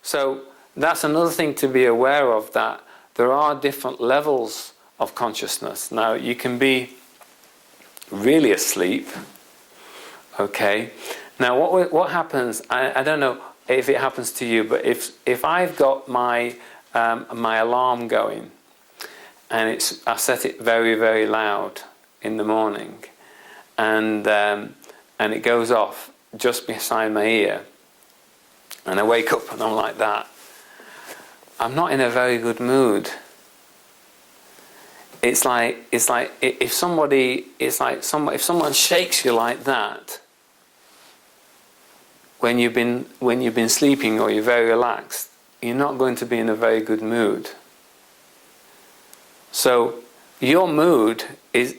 So that's another thing to be aware of, that there are different levels of consciousness. Now, you can be really asleep, okay? Now, what happens, I don't know if it happens to you, but if I've got my my alarm going, and I set it very, very loud in the morning, and it goes off just beside my ear, and I wake up and I'm like that, I'm not in a very good mood. If someone shakes you like that when you've been sleeping or you're very relaxed, you're not going to be in a very good mood. So your mood is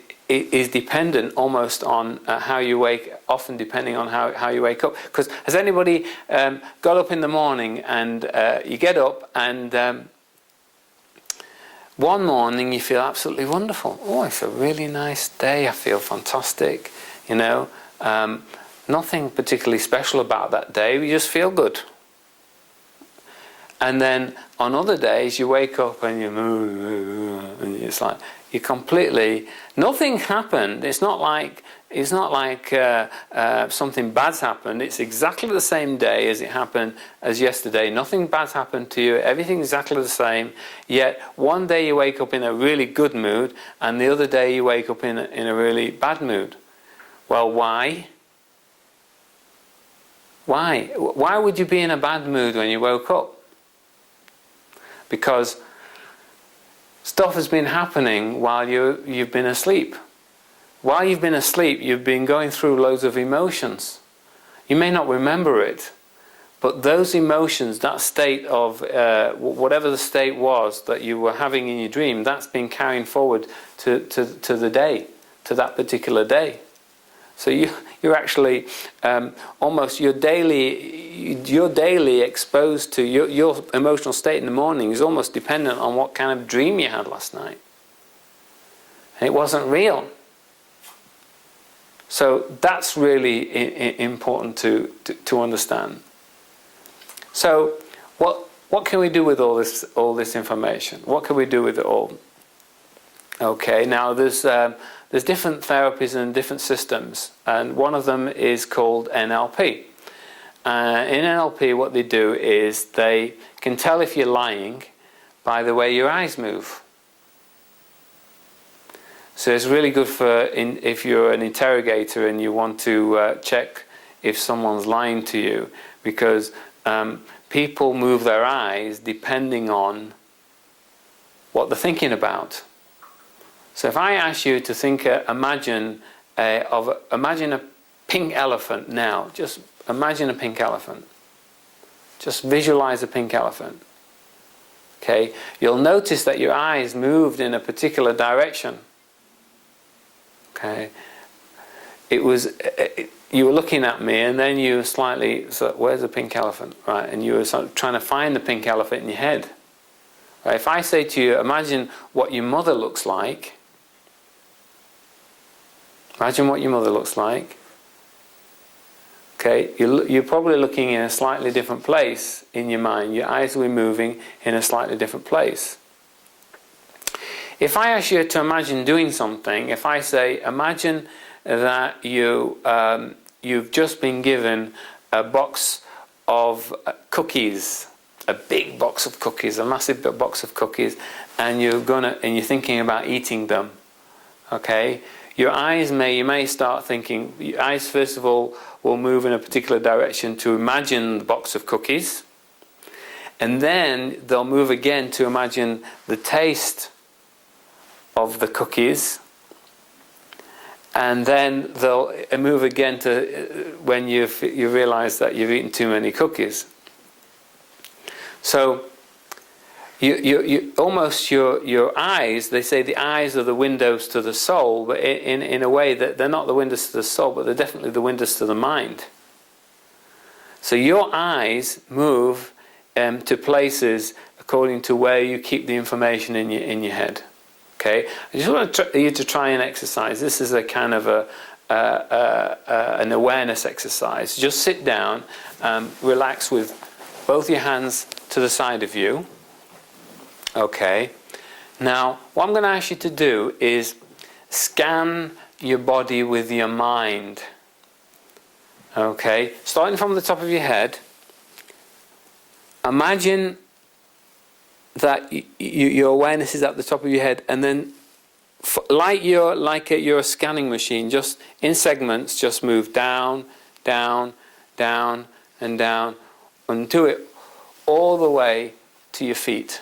dependent almost on how you wake, often depending on how you wake up. Because has anybody got up in the morning and you get up and one morning you feel absolutely wonderful. Oh, it's a really nice day, I feel fantastic, you know. Nothing particularly special about that day, you just feel good. And then on other days you wake up and and it's like you completely, nothing happened. It's not like something bad's happened. It's exactly the same day as it happened as yesterday. Nothing bad's happened to you. Everything's exactly the same. Yet one day you wake up in a really good mood, and the other day you wake up in a really bad mood. Well, why? Why? Why would you be in a bad mood when you woke up? Because stuff has been happening while you've been asleep. While you've been asleep, you've been going through loads of emotions. You may not remember it, but those emotions, that state of whatever the state was that you were having in your dream, that's been carrying forward to the day, to that particular day. So you're actually almost you're daily exposed to your emotional state in the morning is almost dependent on what kind of dream you had last night. And it wasn't real. So that's really important to understand. So what can we do with all this information? What can we do with it all? Okay, now there's different therapies and different systems, and one of them is called NLP. In NLP, what they do is they can tell if you're lying by the way your eyes move. So it's really good if you're an interrogator and you want to check if someone's lying to you, because people move their eyes depending on what they're thinking about. So if I ask you to think, imagine a pink elephant now. Just imagine a pink elephant. Just visualize a pink elephant. Okay, you'll notice that your eyes moved in a particular direction. Okay, you were looking at me, and then you slightly, so where's the pink elephant, right? And you were sort of trying to find the pink elephant in your head. Right? If I say to you, imagine what your mother looks like. Imagine what your mother looks like. Okay, you're probably looking in a slightly different place in your mind. Your eyes will be moving in a slightly different place. If I ask you to imagine doing something, if I say, imagine that you've just been given a box of cookies, a big box of cookies, a massive box of cookies, and you're thinking about eating them. Okay. Your eyes you may start thinking, your eyes first of all will move in a particular direction to imagine the box of cookies, and then they'll move again to imagine the taste of the cookies, and then they'll move again to when you realize that you've eaten too many cookies. So you almost your eyes, they say the eyes are the windows to the soul, but in a way that they're not the windows to the soul, but they're definitely the windows to the mind. So your eyes move to places according to where you keep the information in your head. Okay, I just want you to try and exercise. This is a kind of an awareness exercise. Just sit down, relax with both your hands to the side of you. Okay. Now, what I'm going to ask you to do is scan your body with your mind. Okay. Starting from the top of your head, imagine that your awareness is at the top of your head, and then like you're a scanning machine, just in segments, just move down, down, down, and down, and do it all the way to your feet.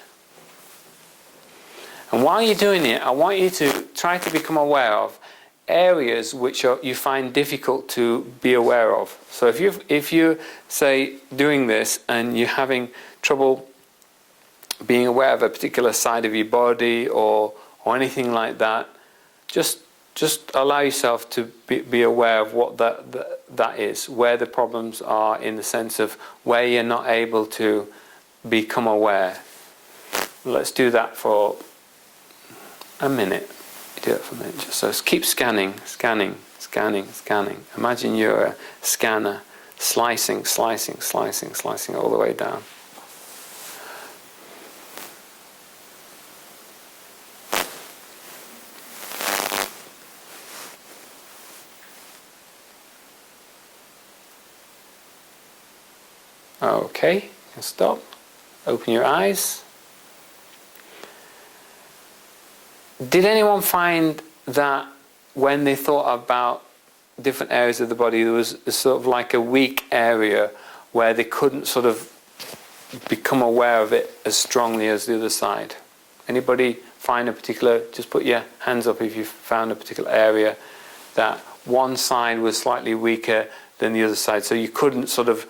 And while you're doing it, I want you to try to become aware of areas which you find difficult to be aware of. So if you say doing this and you're having trouble being aware of a particular side of your body or anything like that, just allow yourself to be aware of what that is, where the problems are, in the sense of where you're not able to become aware. Let's do that for a minute. Do it for a minute. So keep scanning, scanning, scanning, scanning. Imagine you're a scanner, slicing, slicing, slicing, slicing all the way down. Okay, you can stop. Open your eyes. Did anyone find that when they thought about different areas of the body, there was sort of like a weak area where they couldn't sort of become aware of it as strongly as the other side? Anybody find a particular, just put your hands up if you found a particular area that one side was slightly weaker than the other side, so you couldn't sort of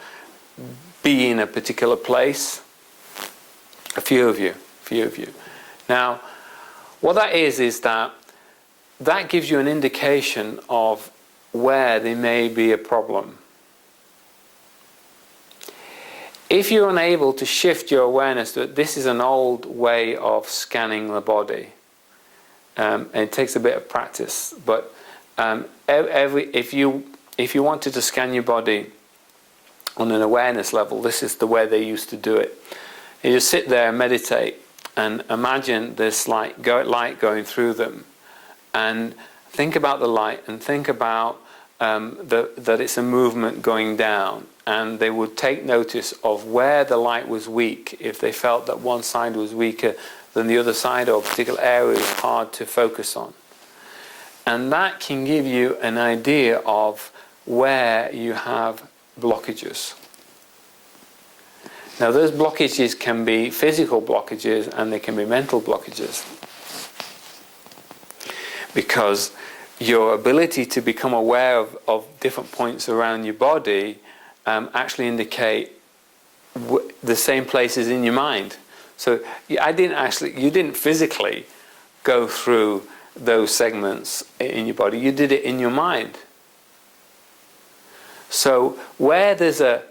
be in a particular place? A few of you. Now, what that is that gives you an indication of where there may be a problem. If you're unable to shift your awareness to it, this is an old way of scanning the body, and it takes a bit of practice. But if you wanted to scan your body on an awareness level, this is the way they used to do it. You just sit there and meditate and imagine this light going through them, and think about the light and think about that it's a movement going down, and they would take notice of where the light was weak if they felt that one side was weaker than the other side, or a particular area was hard to focus on. And that can give you an idea of where you have blockages. Now, those blockages can be physical blockages and they can be mental blockages, because your ability to become aware of different points around your body actually indicate the same places in your mind. So you didn't physically go through those segments in your body, you did it in your mind. So where there's a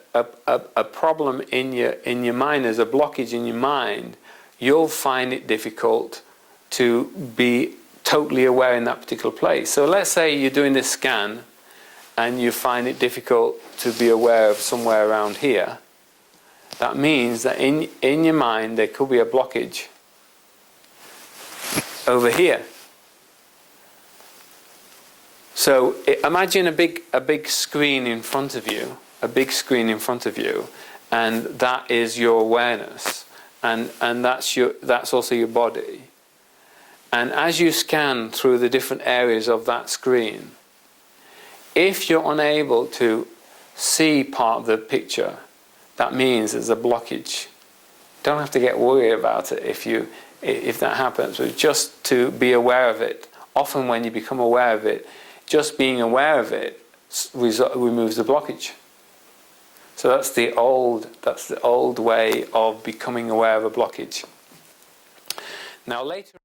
problem in your mind, there's a blockage in your mind, you'll find it difficult to be totally aware in that particular place. So let's say you're doing this scan and you find it difficult to be aware of somewhere around here. That means that in your mind there could be a blockage over here. So imagine a big screen in front of you, and that is your awareness, and that's also your body. And as you scan through the different areas of that screen, if you're unable to see part of the picture, that means there's a blockage. Don't have to get worried about it if that happens, but just to be aware of it. Often when you become aware of it, just being aware of it removes the blockage. So that's the old way of becoming aware of a blockage. Now later